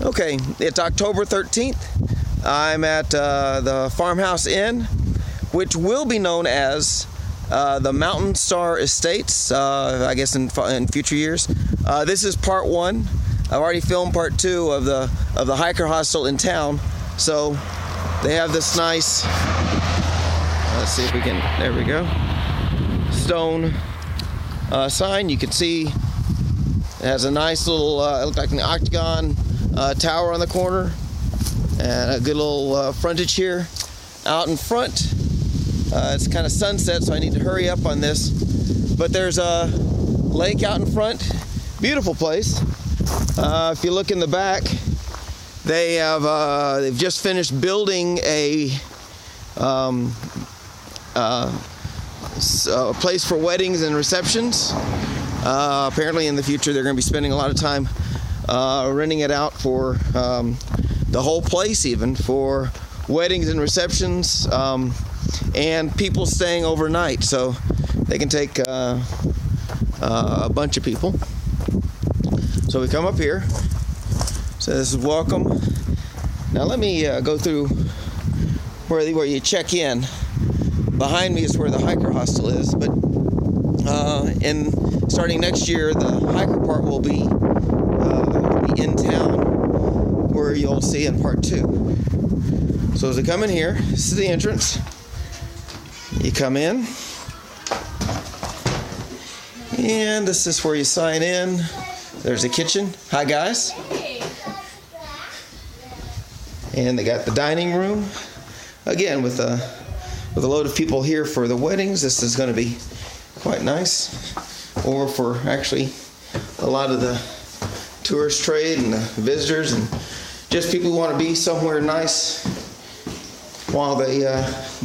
Okay, it's October 13th. I'm at the Farmhouse Inn, which will be known as the Mountain Star Estates, I guess in future years. This is part one. I've already filmed part two of the hiker hostel in town. So they have this nice, let's see if we can, there we go, stone sign. You can see it has a nice little, it looks like an octagon tower on the corner, and a good little frontage here. Out in front, it's kind of sunset, so I need to hurry up on this. But there's a lake out in front, beautiful place. If you look in the back, they have they've just finished building a place for weddings and receptions. Apparently in the future they're going to be spending a lot of time renting it out for the whole place, even for weddings and receptions, and people staying overnight, so they can take a bunch of people. So we come up here. So this is welcome. Now let me go through where you check in. Behind me is where the hiker hostel is, but starting next year, the hiker part will be in town, where you'll see in part two. So as I come in here, this is the entrance. You come in, and this is where you sign in. There's a kitchen. Hi guys. And they got the dining room. Again, with a load of people here for the weddings, this is going to be quite nice. Or for actually a lot of the tourist trade and the visitors and just people who want to be somewhere nice while they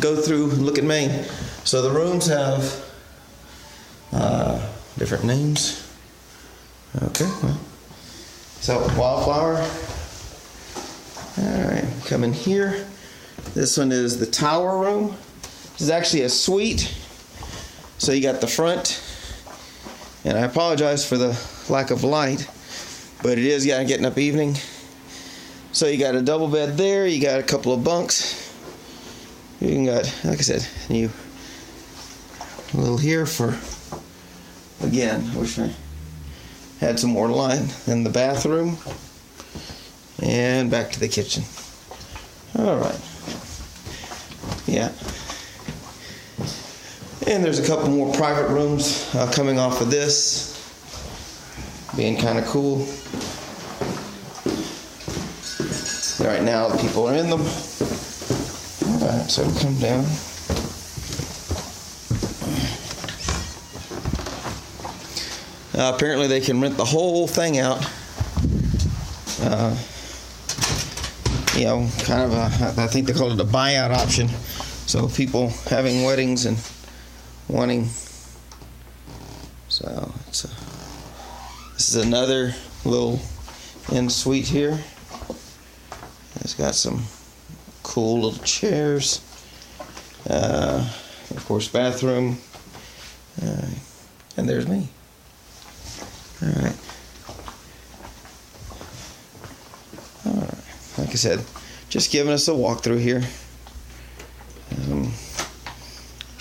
go through and look at Maine. So the rooms have different names. Okay, well, so Wildflower. All right, come in here. This one is the tower room. This is actually a suite. So you got the front, and I apologize for the lack of light, but it is getting up evening. So you got a double bed there. You got a couple of bunks. You got, like I said, a little here for, again, I wish I had some more light. Then the bathroom, and back to the kitchen. All right. Yeah. And there's a couple more private rooms coming off of this, being kind of cool. Right now, the people are in them. All right, so we come down. Apparently, they can rent the whole thing out. Kind of I think they call it a buyout option. So people having weddings and wanting. So this is another little in suite here. It's got some cool little chairs. Of course, bathroom. And there's me. All right. Like I said, just giving us a walkthrough here.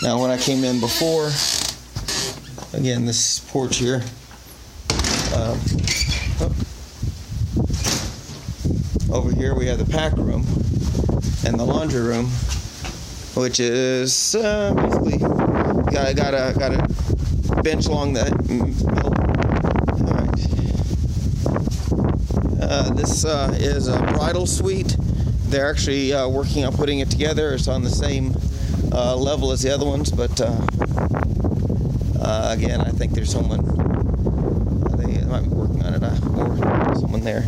Now, when I came in before, again, this porch here. Over here we have the pack room and the laundry room, which is basically got a bench along the middle. All right. This is a bridal suite. They're actually working on putting it together. It's on the same level as the other ones, but again, I think there's someone. They might be working on it, or someone there.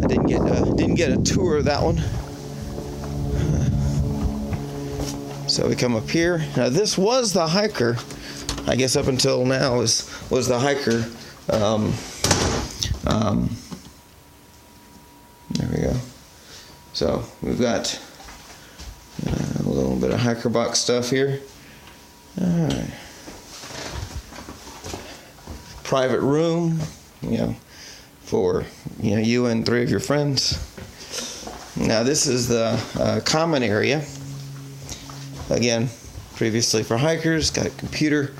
I didn't get a tour of that one. So we come up here. Now this was the hiker. I guess up until now was the hiker. There we go. So we've got a little bit of hiker box stuff here. All right. Private room, for you and 3 of your friends. Now this is the common area. Again, previously for hikers. Got a computer.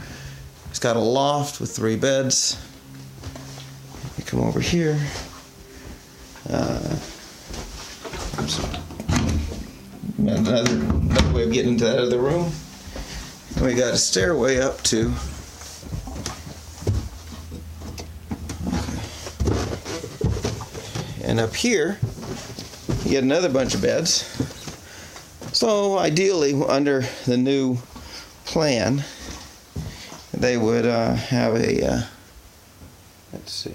It's got a loft with 3 beds. You come over here. Another way of getting into that other room. And we got a stairway up to. And up here, you get another bunch of beds. So ideally, under the new plan, they would have a, let's see,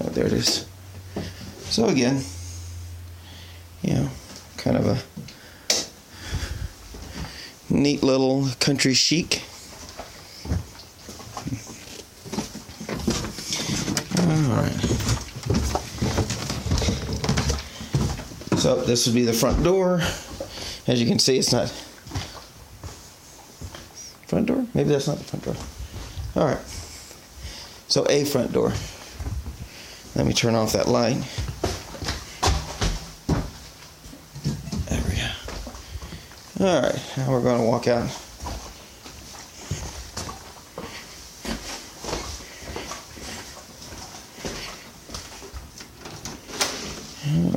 oh, there it is. So again, kind of a neat little country chic. All right. So this would be the front door. As you can see, it's not front door. Maybe that's not the front door. All right. So a front door. Let me turn off that light. There we go. All right. Now we're going to walk out.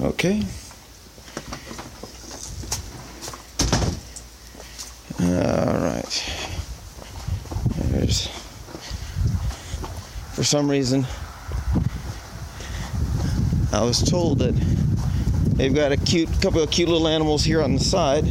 Okay. All right. There's, for some reason, I was told that they've got a couple of cute little animals here on the side.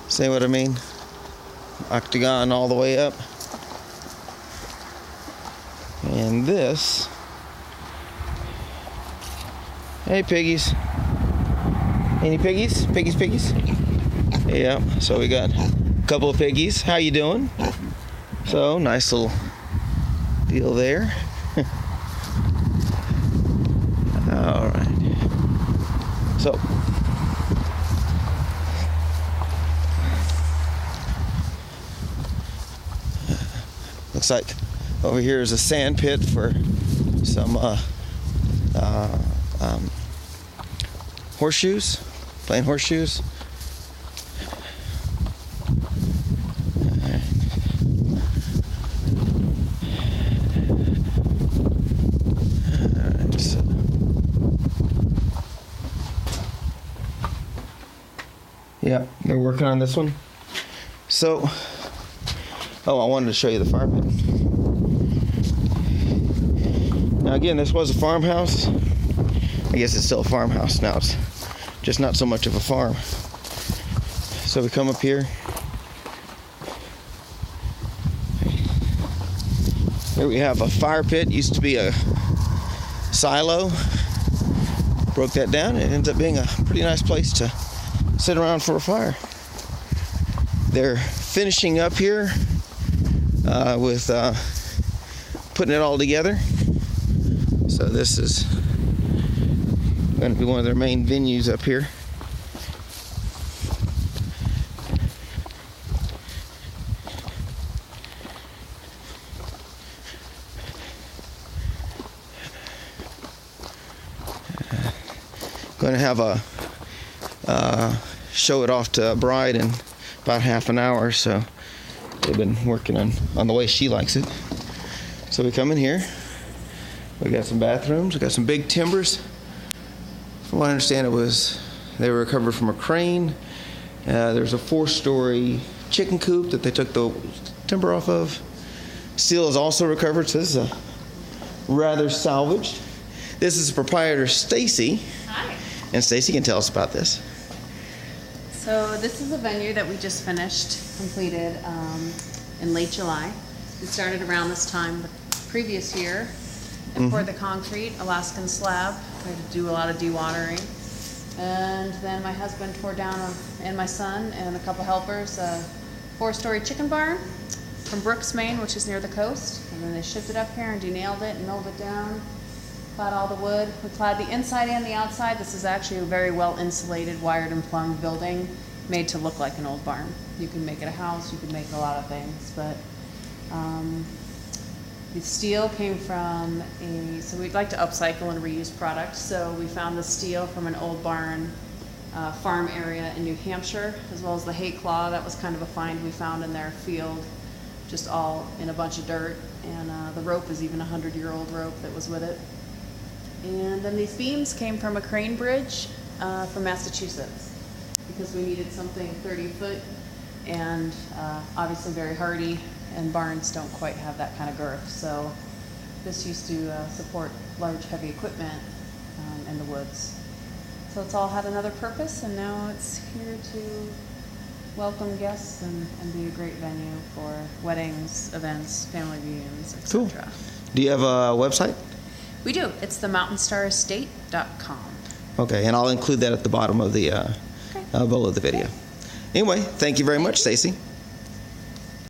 See what I mean? Octagon all the way up. And this. Hey, piggies. Any piggies? Piggies? Yeah, so we got a couple of piggies. How you doing? So, nice little deal there. All right. So, looks like over here is a sand pit for some horseshoes, playing horseshoes. Alright, so. Yeah, they're working on this one. So, I wanted to show you the fire pit. Now again, this was a farmhouse. I guess it's still a farmhouse now. It's just not so much of a farm. So we come up here. Here we have a fire pit. Used to be a silo. Broke that down. It ends up being a pretty nice place to sit around for a fire. They're finishing up here with putting it all together. So this is going to be one of their main venues up here. Going to have a show it off to a bride in about half an hour, so they've been working on the way she likes it. So we come in here. We got some bathrooms. We got some big timbers. From what I understand, they were recovered from a crane. There's a 4-story chicken coop that they took the timber off of. Steel is also recovered, so this is a rather salvaged. This is proprietor Stacy. Hi. And Stacy can tell us about this. So this is a venue that we just completed in late July. We started around this time the previous year and poured the concrete, Alaskan slab. We had to do a lot of dewatering. And then my husband tore down, and my son and a couple helpers, a 4-story chicken barn. from Brooks, Maine, which is near the coast. And then they shipped it up here and denailed it and milled it down. Clad all the wood. We clad the inside and the outside. This is actually a very well insulated, wired and plumbed building made to look like an old barn. You can make it a house, you can make it a lot of things, but the steel came from so we'd like to upcycle and reuse products. So we found the steel from an old barn farm area in New Hampshire, as well as the hay claw. That was kind of a find we found in their field, just all in a bunch of dirt. And the rope is even a 100-year-old rope that was with it. And then these beams came from a crane bridge from Massachusetts, because we needed something 30 foot and obviously very hardy, and barns don't quite have that kind of girth. So this used to support large heavy equipment in the woods. So it's all had another purpose, and now it's here to welcome guests and be a great venue for weddings, events, family reunions, etc. Cool. Do you have a website? We do. It's themountainstarestate.com. Okay, and I'll include that at the bottom of the below the video. Anyway, thank you very much, Stacy.